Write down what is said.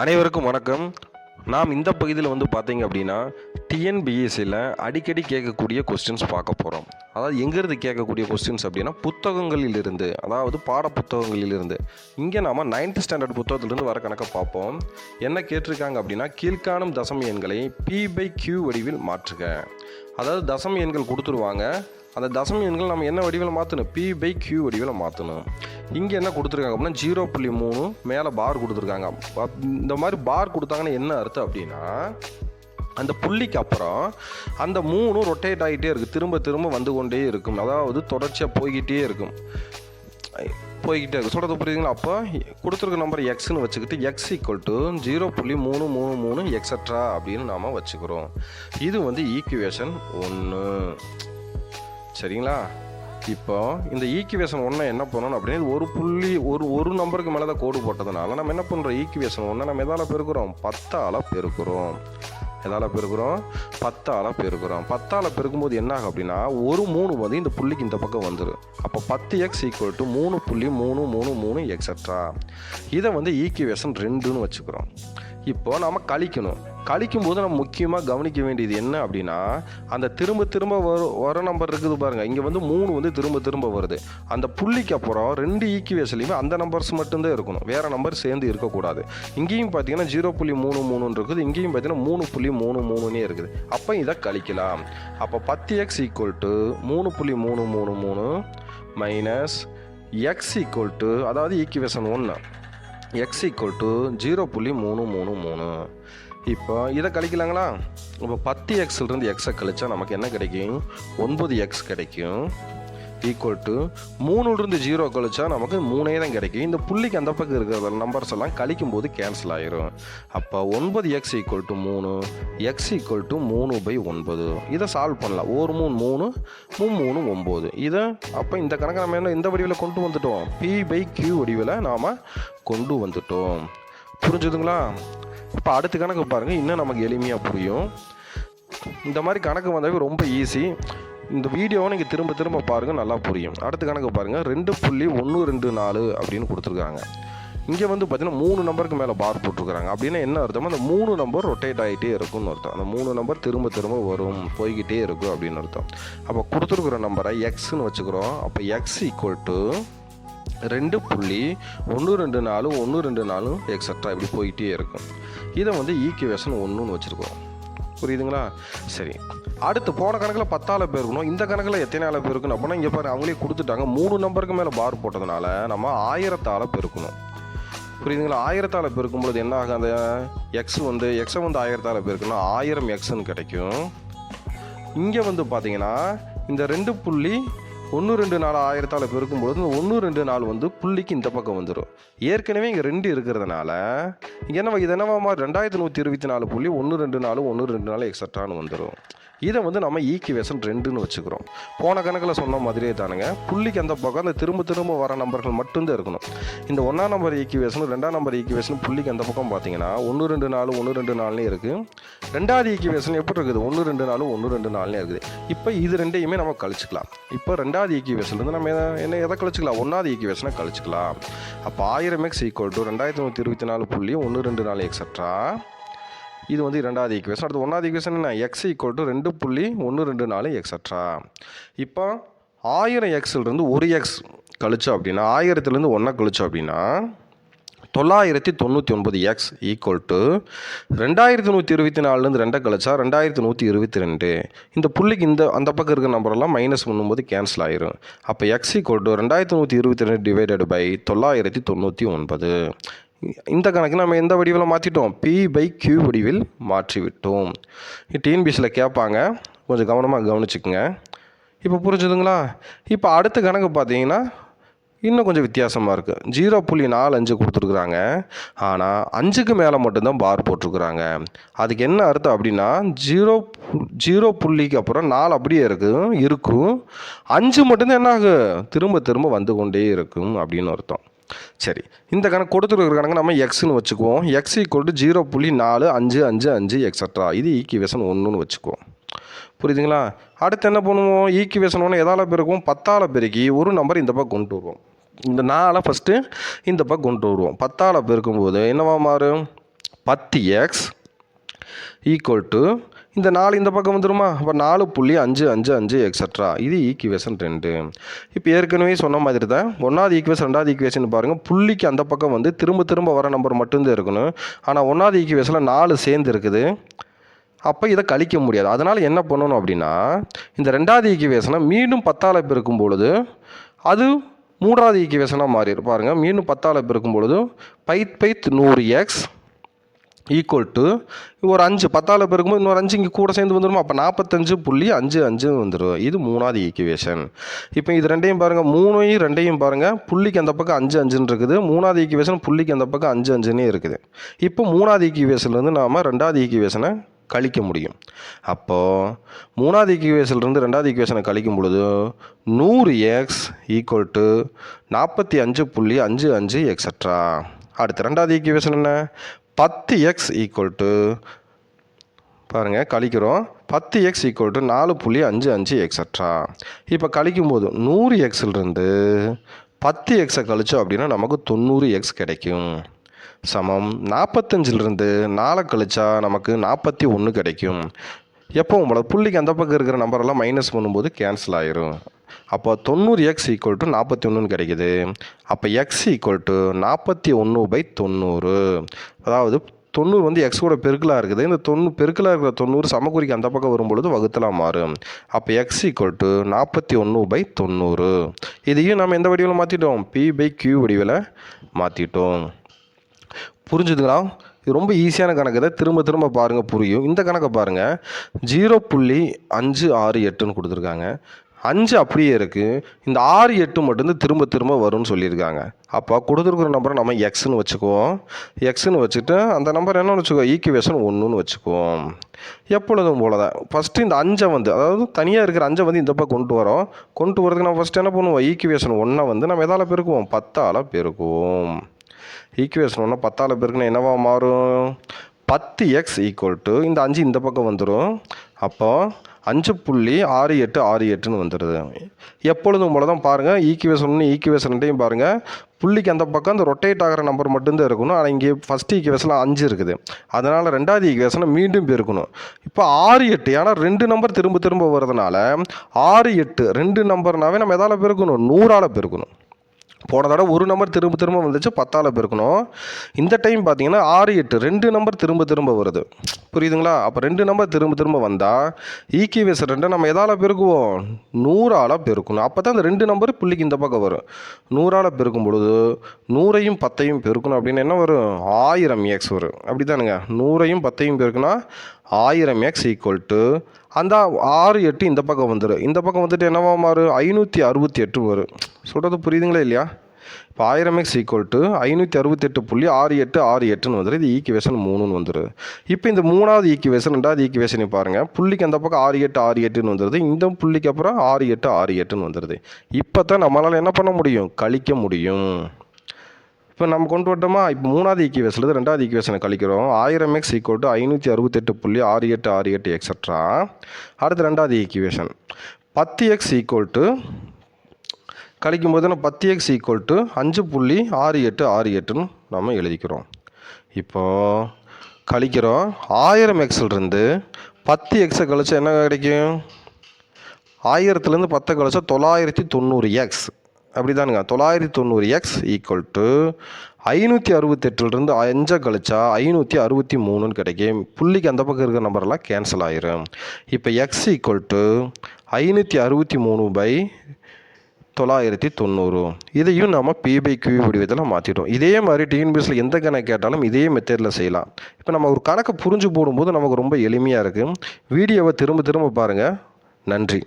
அனைவருக்கும் வணக்கம். நாம் இந்த பகுதியில் பார்த்தீங்க அப்படின்னா டிஎன்பிஎஸ்சியில் அடிக்கடி கேட்கக்கூடிய கொஸ்டின்ஸ் பார்க்க போகிறோம். அதாவது எங்கேருந்து கேட்கக்கூடிய கொஸ்டின்ஸ் அப்படின்னா புத்தகங்களிலிருந்து, அதாவது பாட புத்தகங்களிலிருந்து. இங்கே நாம் 9th ஸ்டாண்டர்ட் புத்தகத்திலிருந்து வர கணக்கை பார்ப்போம். என்ன கேட்டிருக்காங்க அப்படின்னா, கீழ்காணும் தசம எண்களை P/Q வடிவில் மாற்றுக. அதாவது தசம எண்கள் கொடுத்துருவாங்க. அந்த தசம எண்கள் நம்ம என்ன வடிவில் மாற்றணும்? P/Q வடிவில் மாற்றணும். இங்கே என்ன கொடுத்துருக்காங்க அப்படின்னா 0.3 மேலே பார் கொடுத்துருக்காங்க. இந்த மாதிரி பார் கொடுத்தாங்கன்னா என்ன அர்த்தம் அப்படின்னா, அந்த புள்ளிக்கு அப்புறம் அந்த 3 ரொட்டேட் ஆகிட்டே இருக்குது, திரும்ப திரும்ப வந்து கொண்டே இருக்கும். அதாவது தொடர்ச்சியாக போய்கிட்டே இருக்கும். சொல்கிறது புரியுதுங்களா? அப்போ கொடுத்துருக்க நம்பர் எக்ஸ்ன்னு வச்சுக்கிட்டு எக்ஸ் ஈக்குவல் டு 0.333 எக்ஸட்ரா அப்படின்னு நாம் வச்சுக்கிறோம். இது ஈக்குவேஷன் 1. சரிங்களா? இப்போ இந்த ஈக்குவேஷன் 1 என்ன பண்ணணும் அப்படின்னா, ஒரு நம்பருக்கு மேலே தான் கோடு போட்டதுனால நம்ம என்ன பண்ணுறோம், ஈக்குவேஷன் 1 நம்ம எதால் பெருக்கிறோம்? 10ஆல் பெருக்கிறோம். எதால் பெருக்கிறோம்? 10ஆல் பெருக்கிறோம். 10ஆல் பெருக்கும்போது என்ன ஆகும் அப்படின்னா, ஒரு 3 இந்த புள்ளிக்கு இந்த பக்கம் வந்துடும். அப்போ 10x ஈக்குவல் டு 3.333 எக்ஸட்ரா. இதை ஈக்குவேஷன் 2ன்னு வச்சுக்கிறோம். இப்போ நம்ம கழிக்கும்போது நம்ம முக்கியமாக கவனிக்க வேண்டியது என்ன அப்படின்னா, அந்த திரும்ப திரும்ப வர நம்பர் இருக்குது பாருங்கள். இங்கே 3 திரும்ப திரும்ப வருது. அந்த புள்ளிக்கு அப்புறம் 2 ஈக்குவேஷன்லையுமே அந்த நம்பர்ஸ் மட்டும்தான் இருக்கணும், வேறு நம்பர் சேர்ந்து இருக்கக்கூடாது. இங்கேயும் பார்த்தீங்கன்னா 0.33 இருக்குது, இங்கேயும் பார்த்தீங்கன்னா 3.33 இருக்குது. அப்போ இதை கழிக்கலாம். அப்போ 10x equal to 3.333 minus X equal to, அதாவது ஈக்குவேஷன் 1 x ஈக்குவல் டு 0.333. இப்போ இதை கழிக்கலாங்களா? இப்போ 10xலேருந்து எக்ஸை கழிச்சா நமக்கு என்ன கிடைக்கும்? 9x கிடைக்கும். ஈக்குவல் டு 3லேருந்து 0 கழிச்சா நமக்கு 3 தான் கிடைக்கும். இந்த புள்ளிக்கு அந்த பக்கம் இருக்கிற நம்பர்ஸ் எல்லாம் கழிக்கும் போது கேன்சல் ஆயிரும். அப்போ 9x equal to 3, X equal to 3/9. இதை சால்வ் பண்ணலாம். 1 3 3 9. இதை அப்போ இந்த கணக்கை நம்ம என்ன இந்த வடிவில் கொண்டு வந்துட்டோம்? P/Q வடிவில் நாம் கொண்டு வந்துட்டோம். புரிஞ்சுதுங்களா? இப்போ அடுத்த கணக்கு பாருங்கள், இன்னும் நமக்கு எளிமையாக புரியும். இந்த மாதிரி கணக்கு வந்தாவே ரொம்ப ஈஸி. இந்த வீடியோவை நீங்கள் திரும்ப திரும்ப பாருங்கள், நல்லா புரியும். அடுத்த கணக்கு பாருங்கள், 2.124 அப்படின்னு கொடுத்துருக்காங்க. இங்கே பார்த்தீங்கன்னா 3 நம்பருக்கு மேலே பார் போட்டிருக்கிறாங்க. அப்படின்னா என்ன அர்த்தம்? அந்த 3 நம்பர் ரொட்டேட் ஆகிட்டே இருக்கும்னு அர்த்தம். அந்த 3 நம்பர் திரும்ப திரும்ப வரும், போய்கிட்டே இருக்கும் அப்படின்னு அர்த்தம். அப்போ கொடுத்துருக்குற நம்பரை எக்ஸ்ன்னு வச்சுக்கிறோம். அப்போ எக்ஸ் ஈக்குவல் டு 2.124 எக்ஸட்ரா இப்படி போயிட்டே இருக்கும். இதை ஈக்குவேஷன் 1ன்னு வச்சுருக்கோம். புரியுதுங்களா? சரி, அடுத்து போன கணக்கில் 10ஆல் பெருக்கணும். இந்த கணக்கில் எத்தனையால் பெருக்கணும் அப்படின்னா, இங்கே பாரு அவங்களே கொடுத்துட்டாங்க. 3 நம்பருக்கு மேலே பார் போட்டதுனால நம்ம 1000ஆல் பெருக்கணும். புரியுதுங்களா? 1000ஆல் பெருக்கும்போது என்ன ஆகும்? அந்த எக்ஸை 1000ஆல் பெருக்கணும், 1000 எக்ஸ்ன்னு கிடைக்கும். இங்கே பார்த்தீங்கன்னா இந்த 2.124 1000ஆல் பெருக்கும்போது இந்த 124 புள்ளிக்கு இந்த பக்கம் வந்துடும். ஏற்கனவே இங்கே 2 இருக்கிறதுனால இங்கே இது என்னவா 2124.124 எக்ஸட்ரான்னு வந்துடும். இதை நம்ம ஈக்குவேஷன் 2ன்னு வச்சுக்கிறோம். போன கணக்கில் சொன்ன மாதிரியே தானுங்க. புள்ளிக்கு அந்த பக்கம் அந்த திரும்ப திரும்ப வர நம்பர்கள் மட்டும்தான் இருக்கணும். இந்த 1ஆம் நம்பர் ஈக்குவேஷன் 2ஆம் நம்பர் ஈக்குவேஷன் புள்ளிக்கு அந்த பக்கம் பார்த்தீங்கன்னா 124 இருக்குது. 2வது ஈக்குவேஷன் எப்படி இருக்குது? 124 இருக்குது. இப்போ இது ரெண்டையுமே நம்ம கழிச்சிக்கலாம். இப்போ 2வது ஈக்குவேஷன்லேருந்து நம்ம எதை கழிச்சிக்கலாம்? 1வது ஈக்குவேஷனை கழிச்சிக்கலாம். அப்போ 1000x ஈக்குவல் டு 2124.124 எக்ஸட்ரா. இது 2வது ஈக்குவேஷன். அடுத்து 1வது ஈக்குவேஷன் என்ன? X equal to 2.124 extra. இப்போ 1000xலேருந்து 1x கழிச்சோம் அப்படின்னா, 1000லேருந்து 1 கழிச்சோம் அப்படின்னா 999x ஈக்குவல் டு 2124லேருந்து 2 கழிச்சா 2122. இந்த புள்ளிக்கு அந்த பக்கம் இருக்கிற நம்பரெல்லாம் மைனஸ் பண்ணும்போது கேன்சல் ஆயிரும். அப்போ X equal to 2122 divided by 999. இந்த கணக்கு நம்ம எந்த வடிவில் மாற்றிட்டோம்? P/Q வடிவில் மாற்றிவிட்டோம். டிஎன்பிஎஸ்சியில் கேட்பாங்க, கொஞ்சம் கவனமாக கவனிச்சுக்குங்க. இப்போ புரிஞ்சுதுங்களா? இப்போ அடுத்த கணக்கு பார்த்தீங்கன்னா இன்னும் கொஞ்சம் வித்தியாசமாக இருக்குது. 0.45 கொடுத்துருக்குறாங்க. ஆனால் 5க்கு மேலே மட்டும்தான் பார் போட்டிருக்குறாங்க. அதுக்கு என்ன அர்த்தம் அப்படின்னா, 0 புள்ளிக்கு அப்புறம் 4 அப்படியே இருக்கும். 5 மட்டும்தான் என்ன ஆகும்? திரும்ப திரும்ப வந்து கொண்டே இருக்கும் அப்படின்னு அர்த்தம். சரி, இந்த கணக்கு கொடுத்துருக்கிற கணக்கு நம்ம எக்ஸ்ன்னு வச்சுக்குவோம். X equal to 0.4555 extra. இது ஈக்குவேஷன் 1ன்னு வச்சுக்குவோம். புரியுதுங்களா? அடுத்து என்ன பண்ணுவோம்? ஈக்குவேஷன் 1 எதால் பெருக்கும்? 10ஆல் பெருக்கி ஒரு நம்பர் இந்த பக்கம் கொண்டு வருவோம். இந்த 4 ஃபஸ்ட்டு இந்த பக்கம் கொண்டு வருவோம். 10ஆல் பெருக்கும்போது என்னவா மாறும்? 10x ஈக்குவல் டு இந்த 4 இந்த பக்கம் வந்துருமா? அப்போ 4.555 எக்ஸட்ரா. இது ஈக்குவேஷன் 2. இப்போ ஏற்கனவே சொன்ன மாதிரி தான் 1வது ஈக்குவேஷன் 2வது ஈக்குவேஷன் பாருங்கள், புள்ளிக்கு அந்த பக்கம் வந்து திரும்ப திரும்ப வர நம்பர் மட்டும்தான் இருக்கணும். ஆனால் 1வது ஈக்குவேஷனில் 4 சேர்ந்து இருக்குது. அப்போ இதை கழிக்க முடியாது. அதனால் என்ன பண்ணணும் அப்படின்னா, இந்த 2வது ஈக்குவேஷனை மீண்டும் 10ஆல் பெருக்கும் பொழுது அது 3வது ஈக்குவேஷனாக மாறிடும். பாருங்கள், மீண்டும் 10ஆல் பெருக்கும் பொழுது 100x ஈக்குவல் டு ஒரு 5 10ஆல் பெருக்கும்போது இன்னொரு 5 இங்கே கூட சேர்ந்து வந்துடுமா? அப்போ 45.55 வந்துடும். இது 3வது ஈக்குவேஷன். இப்போ இது ரெண்டையும் பாருங்கள், 3ஐயும் 2ஐயும் பாருங்கள், புள்ளிக்கு அந்த பக்கம் 5 5ன்னு இருக்குது. 3வது ஈக்குவேஷன் புள்ளிக்கு அந்த பக்கம் 5 5ன்னே இருக்குது. இப்போ 3வது ஈக்குவேஷன்லேருந்து நாம் 2வது ஈக்குவேஷனை கழிக்க முடியும். அப்போது 3வது ஈக்குவேஷன்லேருந்து 2வது ஈக்குவேஷனை கழிக்கும் பொழுது 100x ஈக்குவல் டு 45.55 எக்ஸட்ரா. அடுத்து 2வது ஈக்குவேஷன் என்ன? 10x ஈக்குவல் டு பாருங்கள் கழிக்கிறோம், 10x ஈக்குவல் டு 4.55 எக்ஸட்ரா. இப்போ கழிக்கும்போது 100xலேருந்து 10xை கழிச்சோம் அப்படின்னா நமக்கு 90x கிடைக்கும். சமம் 45லிருந்து 4 கழிச்சா நமக்கு 41 கிடைக்கும். எப்போவும் போல புள்ளிக்கு அந்த பக்கம் இருக்கிற நம்பரெல்லாம் மைனஸ் பண்ணும்போது கேன்சல் ஆயிரும். அப்போ 90x ஈக்குவல் டு 41 கிடைக்குது. அப்போ x ஈக்குவல் டு 41/90. அதாவது 90 வந்து x கூட பெருக்கலாக இருக்குது. இந்த 90 பெருக்கலாக இருக்கிற 90 சமக்குறிக்கு அந்த பக்கம் வரும்பொழுது வகுத்தலாம் மாறும். அப்போ x ஈக்குவல் டு 41/90. இதையும் நம்ம எந்த வடிவில் மாற்றிட்டோம்? p/q வடிவில் மாற்றிட்டோம். புரிஞ்சுதுங்களா? இது ரொம்ப ஈஸியான கணக்கு தான். திரும்ப திரும்ப பாருங்கள், புரியும். இந்த கணக்கை பாருங்கள், 0.568ன்னு கொடுத்துருக்காங்க. 5 அப்படியே இருக்குது. இந்த 6 8 மட்டும்தான் திரும்ப திரும்ப வரும்னு சொல்லியிருக்காங்க. அப்போ கொடுத்துருக்குற நம்பரை நம்ம எக்ஸ்ன்னு வச்சுக்குவோம். எக்ஸ்ன்னு வச்சுட்டு அந்த நம்பர் என்னன்னு வச்சுக்குவோம்? ஈக்குவேஷன் 1ன்னு வச்சுக்குவோம். எப்பொழுதும் போல தான் ஃபஸ்ட்டு இந்த 5 வந்து, அதாவது தனியாக இருக்கிற 5 வந்து இந்த பக்கம் கொண்டு வரோம். கொண்டு வரதுக்கு நம்ம ஃபஸ்ட்டு என்ன பண்ணுவோம்? ஈக்குவேஷன் 1 வந்து நம்ம எதால் பெருக்குவோம்? 10ஆல் பெருக்குவோம். ஈக்குவேஷன் 1 10ஆல் பெருக்குன்னா என்னவா மாறும்? 10x ஈக்குவல் டு இந்த 5 இந்த பக்கம் வந்துடும். அப்போது 5.6868ன்னு வந்துடுது. எப்பொழுதும் போல தான் பாருங்கள், ஈக்குவேஷன் 1 ஈக்குவேஷன் 2யும் பாருங்கள், புள்ளிக்கு அந்த பக்கம் அந்த ரொட்டேட் ஆகிற நம்பர் மட்டும்தான் இருக்கணும். ஆனால் இங்கே ஃபஸ்ட் ஈக்குவேஷனில் 5 இருக்குது. அதனால் 2வது ஈக்குவேஷனை மீண்டும் பெருக்கணும். இப்போ 6 8, ஏன்னா 2 நம்பர் திரும்ப திரும்ப வருதுனால 6 8 2 நம்பர்னாவே நம்ம எதால் பெருக்கணும்? 100ஆல் பெருக்கணும். போன தடவை ஒரு நம்பர் திரும்ப திரும்ப வந்துச்சு, 10ஆல் பெருக்கணும். இந்த டைம் பார்த்தீங்கன்னா 6 8 2 நம்பர் திரும்ப திரும்ப வருது. புரியுதுங்களா? அப்போ 2 நம்பர் திரும்ப திரும்ப வந்தால் ஈக்குவேஷன் 2 நம்ம எதால் பெருக்குவோம்? 100ஆல் பெருக்கணும். அப்போ தான் அந்த 2 நம்பர் புள்ளிக்கு இந்த பக்கம் வரும். 100ஆல் பெருக்கும் பொழுது 100ஐயும் 10ஐயும் பெருக்கணும் அப்படின்னு என்ன வரும்? 1000x வரும். அப்படி தானுங்க? 100ஐயும் 10ஐயும் பெருக்குனா 1000x ஈக்குவல் டு அந்த 6 8 இந்த பக்கம் வந்துடும். இந்த பக்கம் வந்துட்டு என்னவா மாறும்? 568 வரும். சொல்கிறது புரியுதுங்களா இல்லையா? இப்போ 1000x ஈக்குவல் டு 568.6868ன்னு வந்துடும். இது ஈக்குவேஷன் 3ன்னு வந்துடும். இப்போ இந்த 3வது ஈக்குவேஷன் 2வது ஈக்குவேஷனை பாருங்கள், புள்ளிக்கு அந்த பக்கம் 6 8 6 8ன்னு வந்துடுது. இந்த புள்ளிக்கு அப்புறம் 6 8 6 8ன்னு வந்துடுது. இப்போ தான் நம்மளால் என்ன பண்ண முடியும்? கழிக்க முடியும். இப்போ நம்ம கொண்டு வரட்டோமா? இப்போ 3வது ஈக்குவேஷனில் 2வது ஈக்குவேஷனை கழிக்கிறோம். 1000x equal to 568.6868 extra. அடுத்து 2வது ஈக்குவேஷன் 10x ஈக்குவல் டு கழிக்கும்போது நம்ம 10x ஈக்குவல் டு 5.6868ன்னு நம்ம எழுதிக்கிறோம். இப்போது கழிக்கிறோம். 1000xலேருந்து 10xை கழிச்சா என்ன கிடைக்கும்? 1000லேருந்து 10 கழிச்சா 990x. அப்படி தானுங்க? 990x ஈக்குவல் டு 568லேருந்து 5 கழிச்சா 563ன்னு கிடைக்கும். புள்ளிக்கு அந்த பக்கம் இருக்கிற நம்பரெல்லாம் கேன்சல் ஆயிரும். இப்போ x ஈக்குவல் டு 563/990. இதையும் நம்ம p/q வடிவத்தில் மாற்றிட்டோம். இதே மாதிரி டிஎன்பிஎஸ்சியில் எந்த கணக்கு கேட்டாலும் இதே மெத்தடில் செய்யலாம். இப்போ நம்ம ஒரு கணக்கை புரிஞ்சு போடும்போது நமக்கு ரொம்ப எளிமையாக இருக்குது. வீடியோவை திரும்ப திரும்ப பாருங்கள். நன்றி.